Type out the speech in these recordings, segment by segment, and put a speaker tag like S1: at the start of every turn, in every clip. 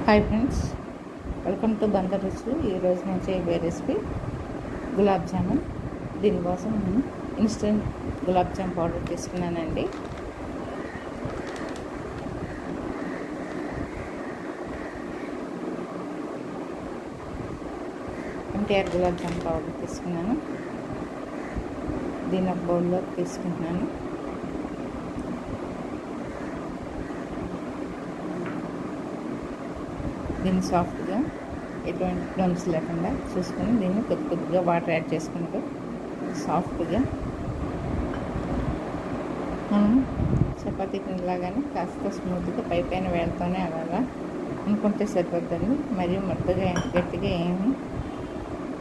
S1: Hi friends, welcome to Bandar రుచులు. ఈరోజు నేను చేయబోయే రెసిపీ గులాబ్ జామున్. దీనికోసం నేను ఇన్స్టెంట్ గులాబ్ జామ్ పౌడర్ తీసుకున్నానండి. ఎంటీఆర్ గులాబ్ జామ్ పౌడర్ తీసుకున్నాను. దీన్ని ఒక బౌల్లో తీసుకుంటున్నాను. దీన్ని సాఫ్ట్గా ఎటువంటి డంప్స్ లేకుండా చూసుకొని దీన్ని కొద్దిగా వాటర్ యాడ్ చేసుకుంటూ సాఫ్ట్గా మనం చపాతీ పిండిలాగానే కాస్త స్మూత్గా పైన వేళ్ళతోనే అలాగా అనుకుంటే సరిపోద్దండి. మరియు మొత్తగా గట్టిగా ఏమీ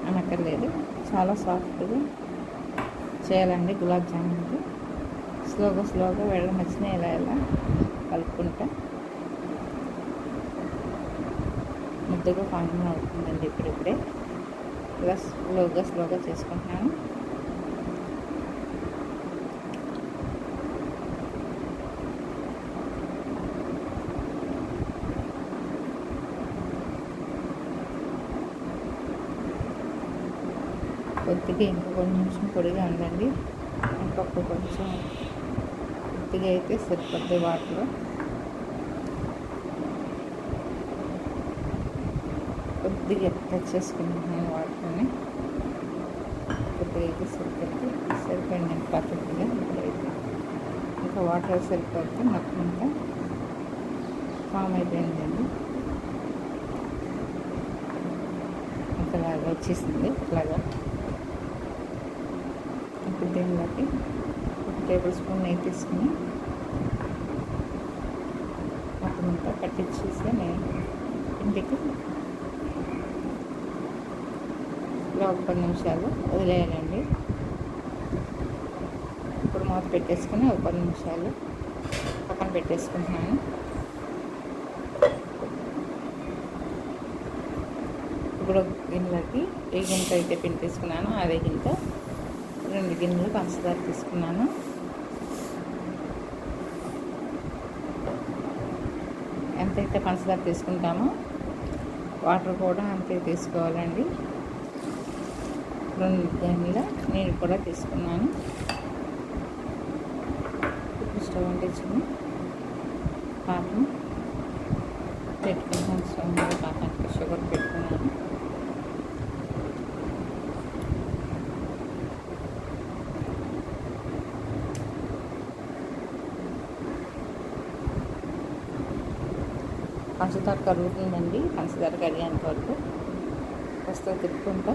S1: అనక్కర్లేదు. చాలా సాఫ్ట్గా చేయాలండి గులాబ్ జామున్కి. స్లోగా వేళ్ళ మధ్యన ఇలా కలుపుకుంటా ముద్దగా ఫామ్ అవుతుందండి. ఇప్పుడిప్పుడే ఇలా స్లోగా చేసుకుంటున్నాను. కొద్దిగా ఇంకా కొంచెం పొడిగా ఉందండి. ఇంకొక కొంచెం కొద్దిగా అయితే సరిపోద్ది వాటర్. కొద్దిగా టచ్ చేసుకుంటున్నాను వాటర్ని. కొద్దిగా అయితే సరిపోయింది పర్ఫెక్ట్గా. ఇప్పుడైతే ఇంకా వాటర్ సరిపోతే మొత్తం అంతా ఫామ్ అయిపోయిందండి. ఇంతలాగా వచ్చేసింది. ఇట్లాగా ఇప్పుడు దీనిలోకి 1 టేబుల్ స్పూన్ నెయ్యి తీసుకుని మొత్తం అంతా పట్టించేసి ఇంటికి ఇలా 10 నిమిషాలు వదిలేయాలండి. ఇప్పుడు మూత పెట్టేసుకుని 10 నిమిషాలు పక్కన పెట్టేసుకుంటున్నాను. ఇప్పుడు గిన్నెలకి ఏ గిన్నెతో అయితే పిండి తీసుకున్నాను అదే గిన్నెతో 2 గిన్నెలు పంచదార తీసుకున్నాను. ఎంతైతే పంచదార తీసుకుంటామో వాటర్ కూడా అంతే తీసుకోవాలండి. 2 గిన్నెల నీళ్ళు కూడా తీసుకున్నాను. ఇప్పుడు స్టవ్ అంటించుకుని పాకం పెట్టుకున్నాను. స్టవ్ మీద పాకానికి షుగర్ పెట్టుకున్నాను. పంచదార కరుగుతుందండి. పంచదార కరిగేంత వరకు వస్తూ తిప్పుకుంటా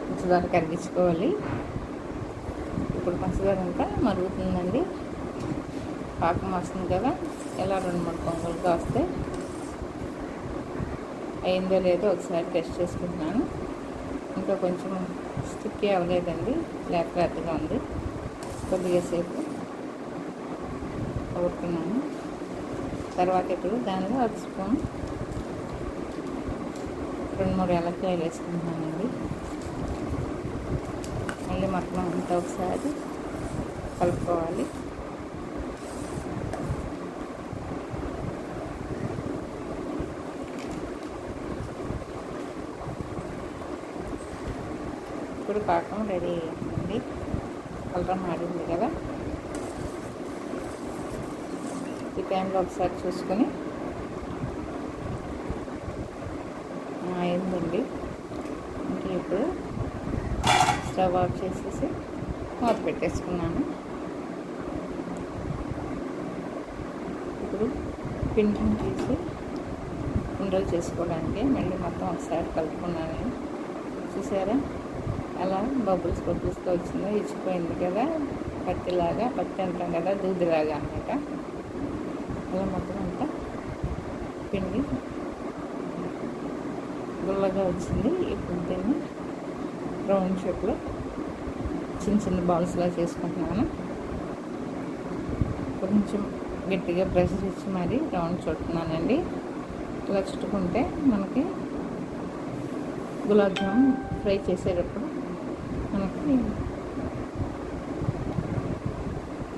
S1: పంచదార కరిగించుకోవాలి. ఇప్పుడు పంచదార అంతా మరుగుతుందండి. పాకం వస్తుంది కదా, ఇలా 2-3 పొంగులుగా వస్తే అయిందో లేదో ఒకసారి టెస్ట్ చేసుకుంటున్నాను. ఇంకా కొంచెం స్టిక్కీ అవ్వలేదండి, లేతగా ఉంది. కొద్దిగా సేపు ఊరుకున్నాను. తర్వాత ఇప్పుడు దానిలో 1 స్పూన్ 2-3 ఏలక్కాయలు వేసుకుంటున్నానండి. మళ్ళీ మొత్తం అంతా ఒకసారి కలుపుకోవాలి. ఇప్పుడు పాకం రెడీ అయింది. కలర్ మారింది కదా. ఈ టైంలో ఒకసారి చూసుకొని అయిందండి. ఇంకా ఇప్పుడు స్టవ్ ఆఫ్ చేసేసి మూత పెట్టేసుకున్నాను. ఇప్పుడు పిండిని తీసి ఉండలు చేసుకోవడానికి మళ్ళీ మొత్తం ఒకసారి కలుపుకున్నాను. చూసారా అలా బబుల్స్గా వచ్చిందో, ఇచ్చిపోయింది కదా. పత్తి అంటాం కదా, దూదిలాగా అన్నమాట. అలా మొత్తం అంతా పిండి గుల్లగా వచ్చింది. ఇప్పుడు దీన్ని రౌండ్ షేప్లో చిన్న బౌల్స్లా చేసుకుంటున్నాను. కొంచెం గట్టిగా ప్రెషర్ ఇచ్చి మరి రౌండ్ చుట్టున్నానండి. ఇలా చుట్టుకుంటే మనకి గులాబ్ జామ్ ఫ్రై చేసేటప్పుడు మనకి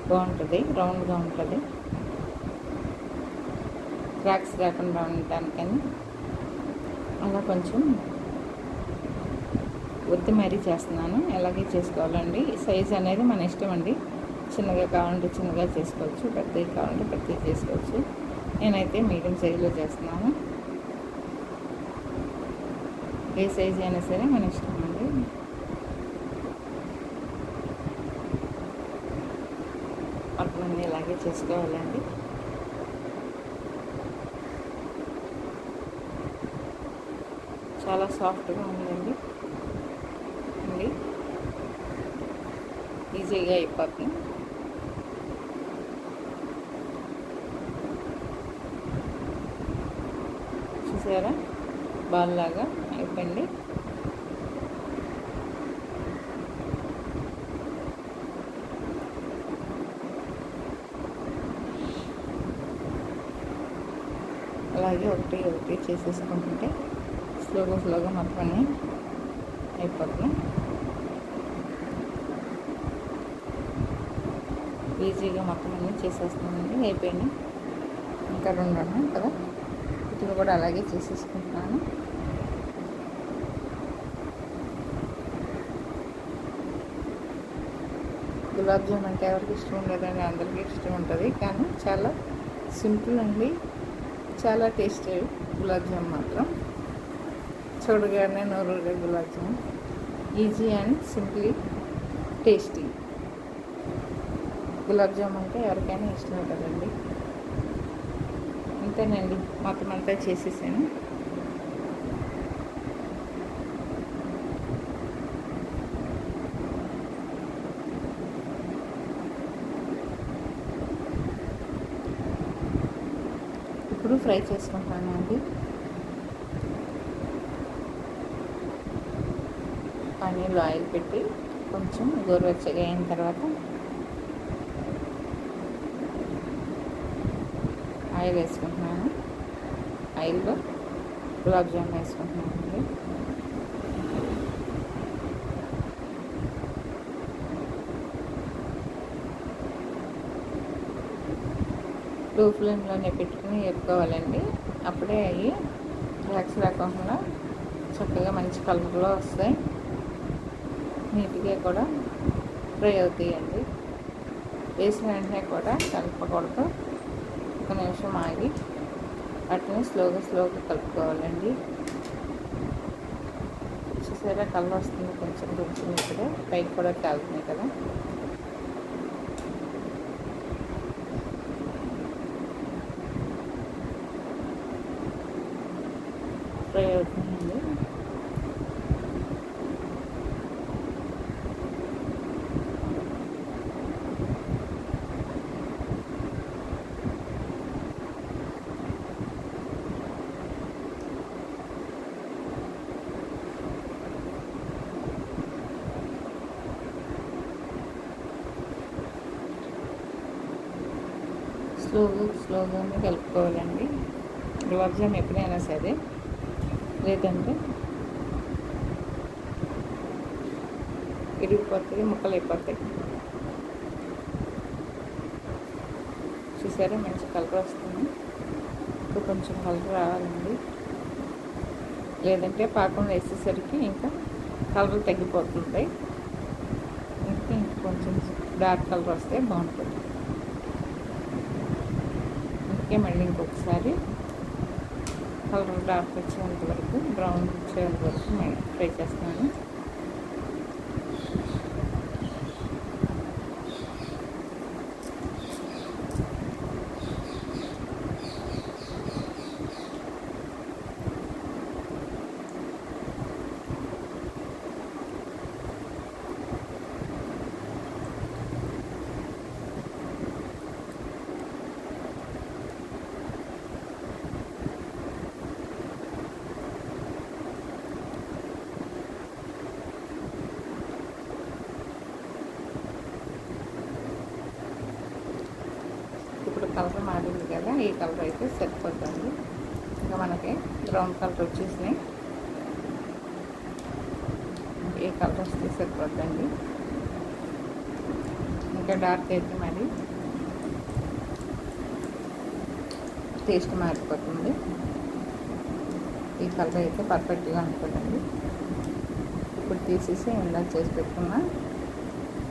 S1: బాగుంటుంది, రౌండ్గా ఉంటుంది. క్రాక్స్ రాకుండా ఉండటానికని అలా కొంచెం ఒత్తి మరీ చేస్తున్నాను. ఎలాగే చేసుకోవాలండి. సైజ్ అనేది మన ఇష్టం అండి. చిన్నగా కావాలంటే చిన్నగా చేసుకోవచ్చు, పెద్దవి కావాలంటే పెద్దవి చేసుకోవచ్చు. నేనైతే మీడియం సైజులో చేస్తున్నాను. ఏ సైజు అయినా సరే మన ఇష్టం అండి. అట్లన్నీ ఇలాగే చేసుకోవాలండి. చాలా సాఫ్ట్గా ఉందండి. ఈజీగా అయిపోతుంది. చూసారా, బాల్ లాగా అయిపోయింది. అలాగే ఒకటి ఒకటి చేసేసుకుంటుంటే స్లోగా మొత్తం అన్నీ అయిపోతుంది. ఈజీగా మొత్తం అన్నీ చేసేస్తామండి. అయిపోయింది. ఇంకా 2 ఉన్నాయి కదా, వీటిని కూడా అలాగే చేసేసుకుంటున్నాను. గులాబ్ జామ్ అంటే ఎవరికి ఇష్టం ఉండదండి, అందరికీ ఇష్టం ఉంటుంది. కానీ చాలా సింపుల్ అండి, చాలా టేస్టీ గులాబ్ జామ్ మాత్రం. చూడగానే నోరుగా gulab jam. Easy and simply tasty. Gulab jam అంటే ఎవరికైనా ఇష్టం కదండి. అంతేనండి, మొత్తం అంతా చేసేసాను. ఇప్పుడు ఫ్రై చేసుకుంటాను అండి. పన్నీర్లో ఆయిల్ పెట్టి కొంచెం గోరువెచ్చగా అయిన తర్వాత ఆయిల్ వేసుకుంటున్నాను. ఆయిల్లో గులాబ్ జామ్ వేసుకుంటున్నాను అండి. లో ఫ్లేమ్లోనే పెట్టుకుని వేపుకోవాలండి. అప్పుడే అవి క్రాక్స్ రాకుండా చక్కగా మంచి కలర్లో వస్తాయి. నీట్గా కూడా ఫ్రై అవుతాయండి. వేసిన వెంటనే కూడా కలపకూడదు. ఒక నిమిషం ఆగి వాటిని స్లోగా కలుపుకోవాలండి. చూసారా, కలర్ వస్తుంది కొంచెం ఇప్పుడే. పైకి కూడా కాలుతున్నాయి కదా. ఫ్రై అవుతుందండి. స్లోగా కలుపుకోవాలండి. గులాబ్ జామ్ ఎప్పుడైనా సరే, లేదంటే ఇరిగిపోతుంది, ముక్కలు అయిపోతాయి. చూసారా, మంచి కలర్ వస్తుంది. ఇంకా కొంచెం కలర్ రావాలండి, లేదంటే పాకం వేసేసరికి ఇంకా కలర్ తగ్గిపోతుంటాయి. ఇంకా కొంచెం డార్క్ కలర్ వస్తే బాగుంటుంది. అందుకే మళ్ళీ ఇంకొకసారి కలర్ డార్క్ వచ్చేంత వరకు, బ్రౌన్ వచ్చేంత వరకు ఫ్రై చేస్తున్నాను. ఇప్పుడు కలర్ మారింది కదా, ఈ కలర్ అయితే సరిపోతుంది. ఇంకా మనకి బ్రౌన్ కలర్ వచ్చేసినాయి. ఏ కలర్ వస్తే సరిపోద్దండి. ఇంకా డార్క్ అయితే మరి టేస్ట్ మారిపోతుంది. ఈ కలర్ అయితే పర్ఫెక్ట్గా ఉంటుందండి. ఇప్పుడు తీసేసి ఇందాక చేసి పెట్టుకున్న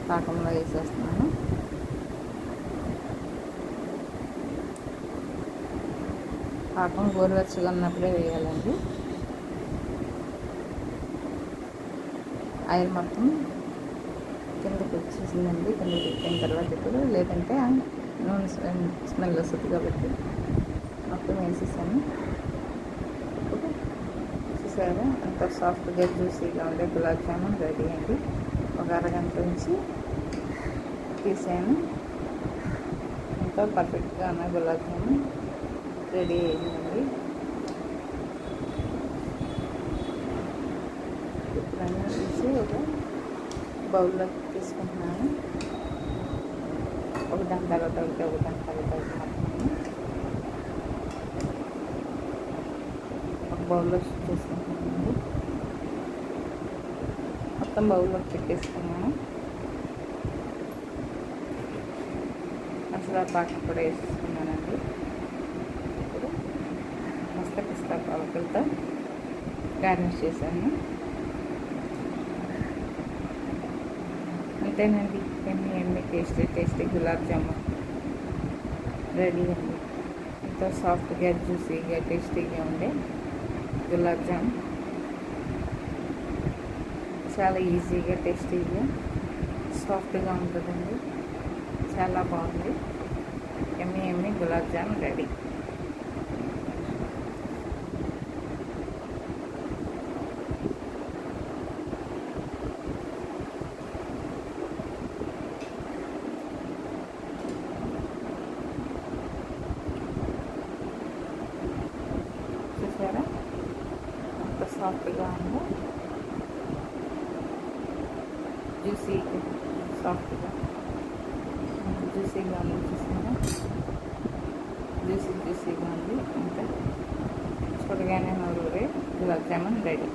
S1: పాకంలో వేసేస్తున్నాను. పాకం గోరువెచ్చగా ఉన్నప్పుడే వేయాలండి. ఆయిల్ మొత్తం కిందకి వచ్చేసిందండి. కిందకి పెట్టిన తర్వాత ఇప్పుడు లేదంటే నూనె స్మెల్ వస్తుంది కాబట్టి మొత్తం వేసేసాను. ఇప్పుడు చూసారా అంత సాఫ్ట్గా జ్యూసీగా ఉండే గులాబ్ జామున్ రెడీ అండి. ఒక అరగంట నుంచి తీసాను. ఎంతో పర్ఫెక్ట్గా ఉన్న గులాబ్ జామున్ రెడీ అయిందండి. ఇప్పుడు అన్నీ తీసి ఒక బౌల్లో తీసుకుంటున్నాను. ఒక దాని తర్వాత ఒకటి, ఒక దాని తర్వాత ఒకటి మొత్తం ఒక బౌల్లో చేసుకుంటున్నాను. మొత్తం బౌల్లో పెట్టేసుకున్నాను. మసాలా పాకం కూడా వేసేసుకున్నానండి. ఇప్పుడు మస్తా పిస్తా పలుకులతో గార్నిష్ చేశాను. అంతేనండి. ఎన్ని టేస్టీ గులాబ్ జామున్ రెడీ అండి. ఎంతో సాఫ్ట్గా జ్యూసీగా టేస్టీగా ఉండే గులాబ్ జామున్ చాలా ఈజీగా టేస్టీగా సాఫ్ట్గా ఉంటుందండి. చాలా బాగుంది. ఎమ్మి గులాబ్ జామున్ రెడీ. చూసారా ఎంత సాఫ్ట్గా ఉందో, జ్యూసీగా సాఫ్ట్గా జ్యూసీగా ఉంది. చూసారా జ్యూసీగా ఉంది. అంతే చూడగానే నూరూరే గులాబ్ జామున్ రెడీ.